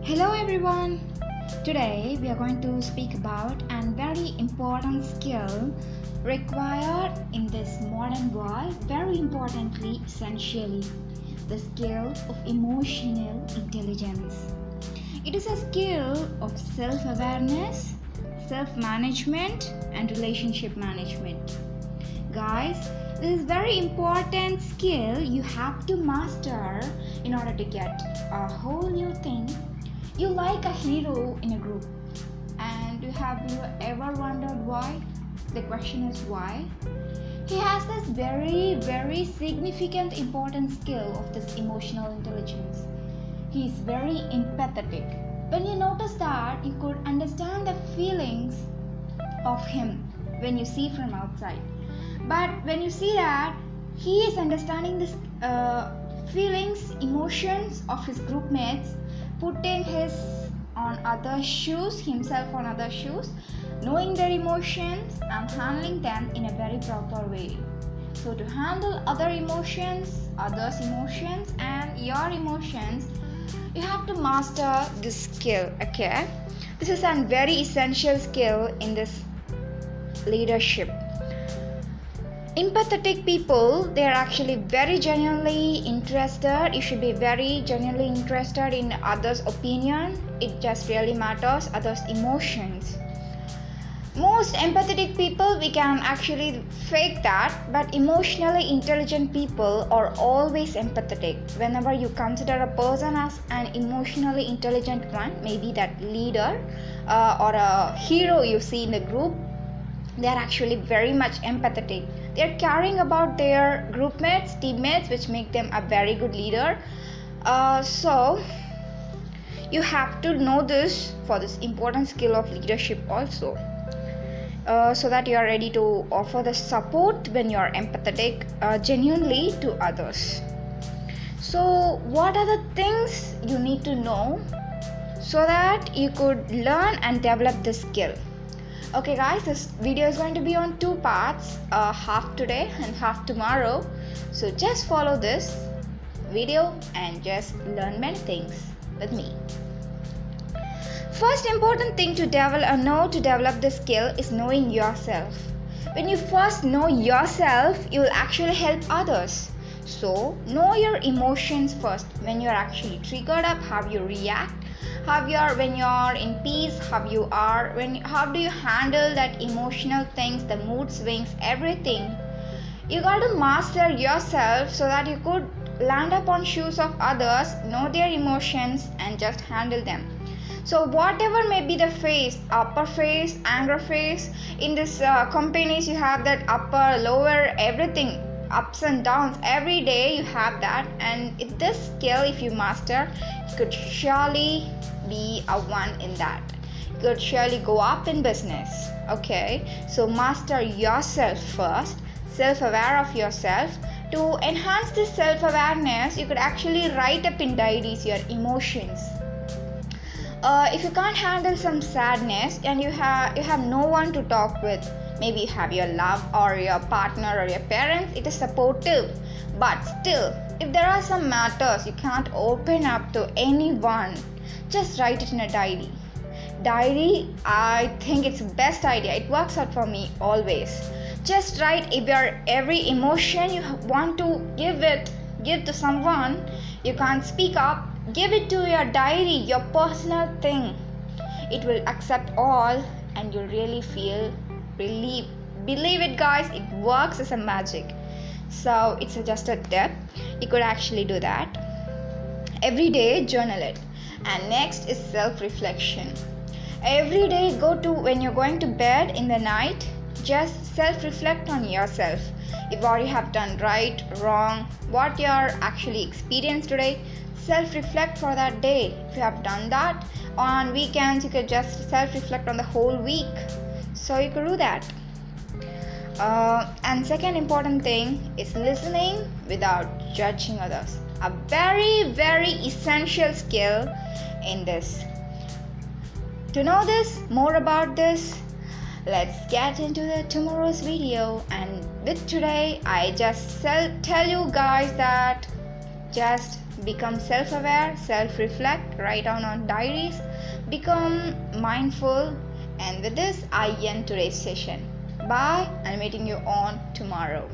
Hello everyone. Today we are going to speak about a very important skill required in this modern world, very importantly, essentially, the skill of emotional intelligence. It is a skill of self-awareness, self-management and relationship management. Guys, this is very important skill you have to master in order to get a whole new thing. You like a hero in a group, and have you ever wondered why? The question is why. He has this very significant important skill of this emotional intelligence. He is very empathetic. When you notice that, you could understand the feelings of him when you see from outside. But when you see that he is understanding this feelings, emotions of his group mates, putting himself on other shoes, knowing their emotions and handling them in a very proper way. So to handle others' emotions and your emotions, you have to master this skill. Okay, this is a very essential skill in this leadership. Empathetic people, they are actually very genuinely interested. You should be very genuinely interested in others' opinion. It just really matters others' emotions. Most empathetic people, we can actually fake that, but emotionally intelligent people are always empathetic. Whenever you consider a person as an emotionally intelligent one, maybe that leader or a hero you see in the group, they are actually very much empathetic. They are caring about their group mates, teammates, which make them a very good leader. So you have to know this for this important skill of leadership also. So that you are ready to offer the support when you are empathetic genuinely to others. So what are the things you need to know so that you could learn and develop this skill? Okay guys, this video is going to be on two parts, half today and half tomorrow. So just follow this video and just learn many things with me. First important thing to develop this skill is knowing yourself. When you first know yourself, you will actually help others. So know your emotions first. When you're actually triggered up, how you react, when you're in peace, how do you handle that emotional things, the mood swings, everything. You got to master yourself so that you could land up on shoes of others, know their emotions and just handle them. So whatever may be the phase, upper phase, anger phase, in this companies you have that upper, lower, everything, ups and downs, every day you have that. And this skill, if you master, you could surely be a one in that. You could surely go up in business. Okay, so master yourself first, self-aware of yourself. To enhance this self-awareness, you could actually write up in diaries your emotions. If you can't handle some sadness and you have no one to talk with, maybe you have your love or your partner or your parents, it is supportive. But still, if there are some matters you can't open up to anyone, just write it in a diary. Diary, I think it's the best idea. It works out for me always. Just write if your every emotion you want to give to someone, you can't speak up, give it to your diary, your personal thing. It will accept all and you'll really feel relief. Believe it guys, it works as a magic. So it's just a tip. You could actually do that. Every day journal it. And next is self-reflection. Every day when you're going to bed in the night, just self-reflect on yourself. If what you have done right, wrong, what you're actually experienced today, self-reflect for that day. If you have done that on weekends, you could just self-reflect on the whole week. So you could do that. And second important thing is listening without judging others. A very essential skill in this. To know this, more about this, let's get into tomorrow's video. And with today, I just tell you guys that just Become self aware, self reflect, write down on diaries, become mindful. And with this, I end today's session. Bye, I'm meeting you on tomorrow.